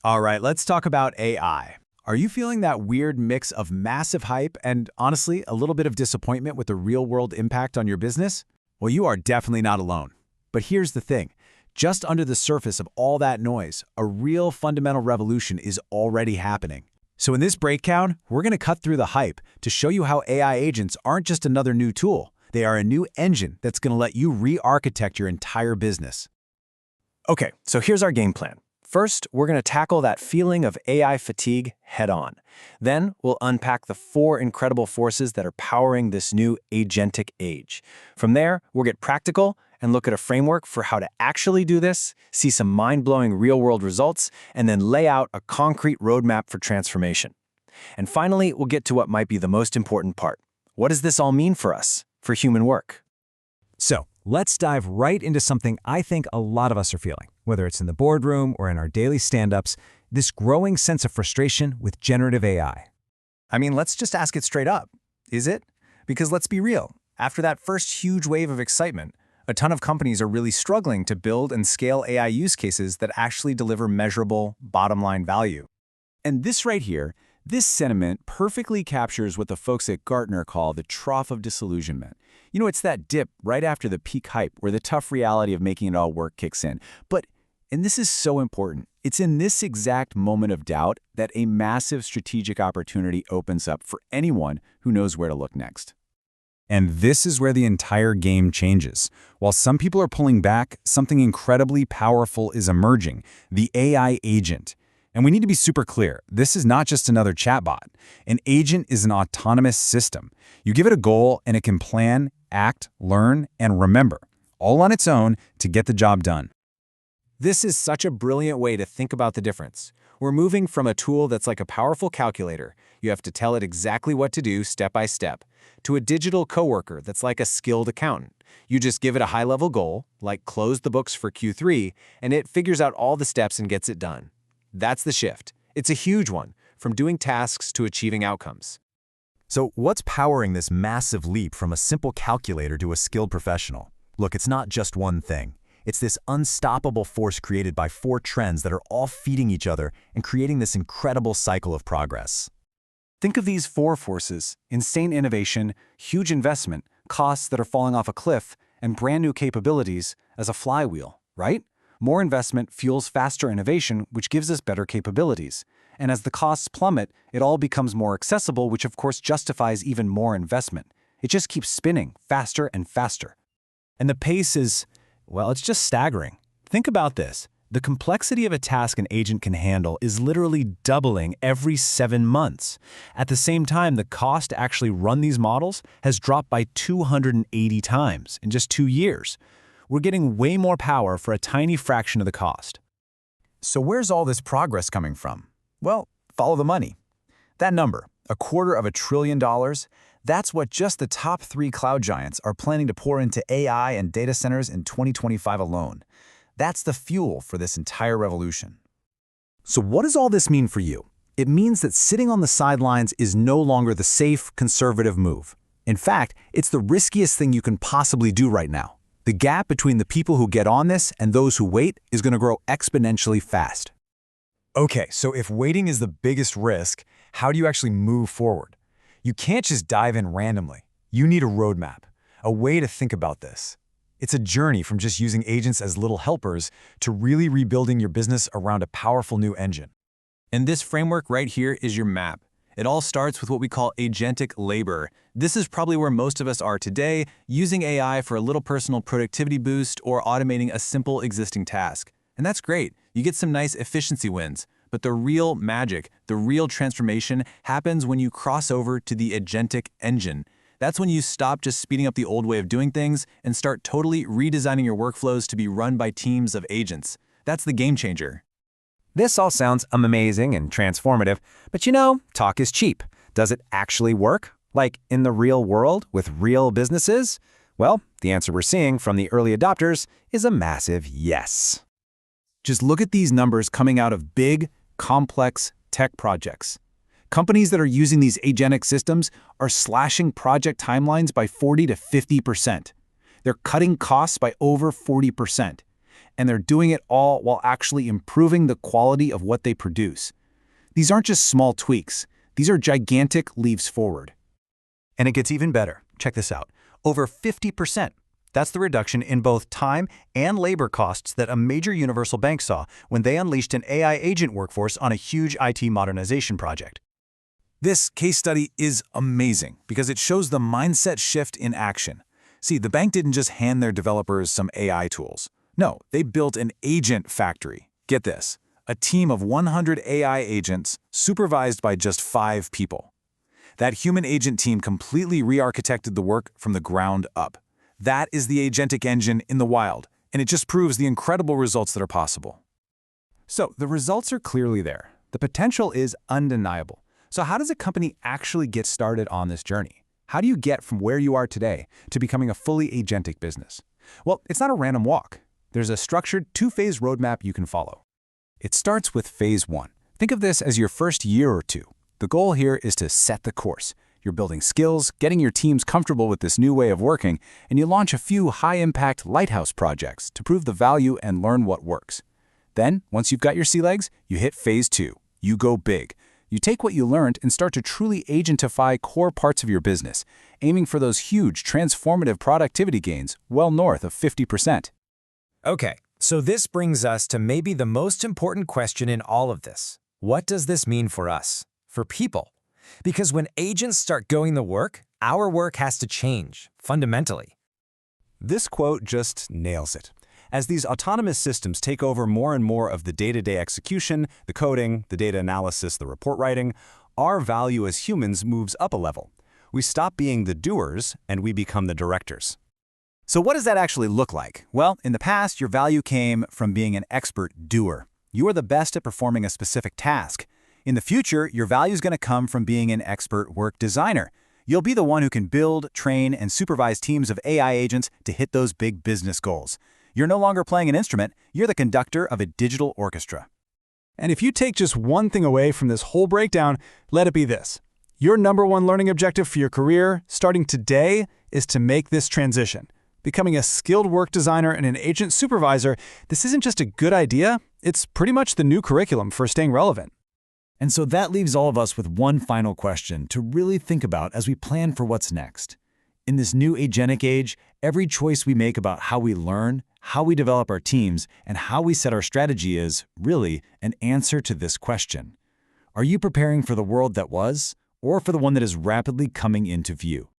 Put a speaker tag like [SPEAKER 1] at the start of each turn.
[SPEAKER 1] All right, let's talk about AI. Are you feeling that weird mix of massive hype and, honestly, a little bit of disappointment with the real-world impact on your business? Well, you are definitely not alone. But here's the thing. Just under the surface of all that noise, a real fundamental revolution is already happening. So in this breakdown, we're going to cut through the hype to show you how AI agents aren't just another new tool. They are a new engine that's going to let you re-architect your entire business.
[SPEAKER 2] Okay, so here's our game plan. First, we're going to tackle that feeling of AI fatigue head-on. Then, we'll unpack the 4 incredible forces that are powering this new agentic age. From there, we'll get practical and look at a framework for how to actually do this, see some mind-blowing real-world results, and then lay out a concrete roadmap for transformation. And finally, we'll get to what might be the most important part. What does this all mean for us, for human work?
[SPEAKER 3] So, let's dive right into something I think a lot of us are feeling, whether it's in the boardroom or in our daily stand-ups, this growing sense of frustration with generative AI.
[SPEAKER 2] I mean, let's just ask it straight up. Is it? Because let's be real. After that first huge wave of excitement, a ton of companies are really struggling to build and scale AI use cases that actually deliver measurable, bottom-line value.
[SPEAKER 1] And this right here, this sentiment perfectly captures what the folks at Gartner call the trough of disillusionment. You know, it's that dip right after the peak hype where the tough reality of making it all work kicks in. But, and this is so important, it's in this exact moment of doubt that a massive strategic opportunity opens up for anyone who knows where to look next.
[SPEAKER 3] And this is where the entire game changes. While some people are pulling back, something incredibly powerful is emerging, the AI agent. And we need to be super clear, this is not just another chatbot. An agent is an autonomous system. You give it a goal and it can plan, act, learn, and remember, all on its own to get the job done.
[SPEAKER 2] This is such a brilliant way to think about the difference. We're moving from a tool that's like a powerful calculator, you have to tell it exactly what to do step by step, to a digital coworker that's like a skilled accountant. You just give it a high-level goal, like close the books for Q3, and it figures out all the steps and gets it done. That's the shift. It's a huge one, from doing tasks to achieving outcomes.
[SPEAKER 4] So what's powering this massive leap from a simple calculator to a skilled professional? Look, it's not just one thing. It's this unstoppable force created by 4 trends that are all feeding each other and creating this incredible cycle of progress.
[SPEAKER 2] Think of these 4 forces: insane innovation, huge investment, costs that are falling off a cliff, and brand new capabilities as a flywheel, right? More investment fuels faster innovation, which gives us better capabilities. And as the costs plummet, it all becomes more accessible, which of course justifies even more investment. It just keeps spinning faster and faster.
[SPEAKER 3] And the pace is, well, it's just staggering. Think about this. The complexity of a task an agent can handle is literally doubling every 7 months. At the same time, the cost to actually run these models has dropped by 280 times in just 2 years. We're getting way more power for a tiny fraction of the cost.
[SPEAKER 4] So where's all this progress coming from? Well, follow the money. That number, $250 billion, that's what just the top 3 cloud giants are planning to pour into AI and data centers in 2025 alone. That's the fuel for this entire revolution. So what does all this mean for you? It means that sitting on the sidelines is no longer the safe, conservative move. In fact, it's the riskiest thing you can possibly do right now. The gap between the people who get on this and those who wait is going to grow exponentially fast. Okay, so if waiting is the biggest risk, how do you actually move forward? You can't just dive in randomly. You need a roadmap, a way to think about this. It's a journey from just using agents as little helpers to really rebuilding your business around a powerful new engine.
[SPEAKER 2] And this framework right here is your map. It all starts with what we call Agentic Labor. This is probably where most of us are today, using AI for a little personal productivity boost or automating a simple existing task. And that's great. You get some nice efficiency wins. But the real magic, the real transformation happens when you cross over to the Agentic Engine. That's when you stop just speeding up the old way of doing things and start totally redesigning your workflows to be run by teams of agents. That's the game changer.
[SPEAKER 3] This all sounds amazing and transformative, but you know, talk is cheap. Does it actually work? Like in the real world with real businesses? Well, the answer we're seeing from the early adopters is a massive yes.
[SPEAKER 1] Just look at these numbers coming out of big, complex tech projects. Companies that are using these agentic systems are slashing project timelines by 40 to 50%. They're cutting costs by over 40%.
[SPEAKER 3] and they're doing it all while actually improving the quality of what they produce. These aren't just small tweaks. These are gigantic leaps forward.
[SPEAKER 1] And it gets even better. Check this out. Over 50%. That's the reduction in both time and labor costs that a major universal bank saw when they unleashed an AI agent workforce on a huge IT modernization project.
[SPEAKER 3] This case study is amazing because it shows the mindset shift in action. See, the bank didn't just hand their developers some AI tools. No, they built an agent factory. Get this, a team of 100 AI agents supervised by just 5 people. That human agent team completely re-architected the work from the ground up. That is the Agentic Engine in the wild, and it just proves the incredible results that are possible. So, the results are clearly there. The potential is undeniable. So how does a company actually get started on this journey? How do you get from where you are today to becoming a fully agentic business? Well, it's not a random walk. There's a structured 2-phase roadmap you can follow. It starts with phase 1. Think of this as your first year or two. The goal here is to set the course. You're building skills, getting your teams comfortable with this new way of working, and you launch a few high-impact lighthouse projects to prove the value and learn what works. Then, once you've got your sea legs, you hit phase 2. You go big. You take what you learned and start to truly agentify core parts of your business, aiming for those huge, transformative productivity gains well north of 50%.
[SPEAKER 4] Okay, so this brings us to maybe the most important question in all of this. What does this mean for us? For people? Because when agents start going to work, our work has to change, fundamentally.
[SPEAKER 1] This quote just nails it. As these autonomous systems take over more and more of the day-to-day execution, the coding, the data analysis, the report writing, our value as humans moves up a level. We stop being the doers and we become the directors. So what does that actually look like? Well, in the past, your value came from being an expert doer. You are the best at performing a specific task. In the future, your value is going to come from being an expert work designer. You'll be the one who can build, train, and supervise teams of AI agents to hit those big business goals. You're no longer playing an instrument, you're the conductor of a digital orchestra.
[SPEAKER 5] And if you take just one thing away from this whole breakdown, let it be this. Your #1 learning objective for your career, starting today, is to make this transition. Becoming a skilled work designer and an agent supervisor, this isn't just a good idea, it's pretty much the new curriculum for staying relevant.
[SPEAKER 3] And so that leaves all of us with one final question to really think about as we plan for what's next. In this new agentic age, every choice we make about how we learn, how we develop our teams, and how we set our strategy is, really, an answer to this question. Are you preparing for the world that was, or for the one that is rapidly coming into view?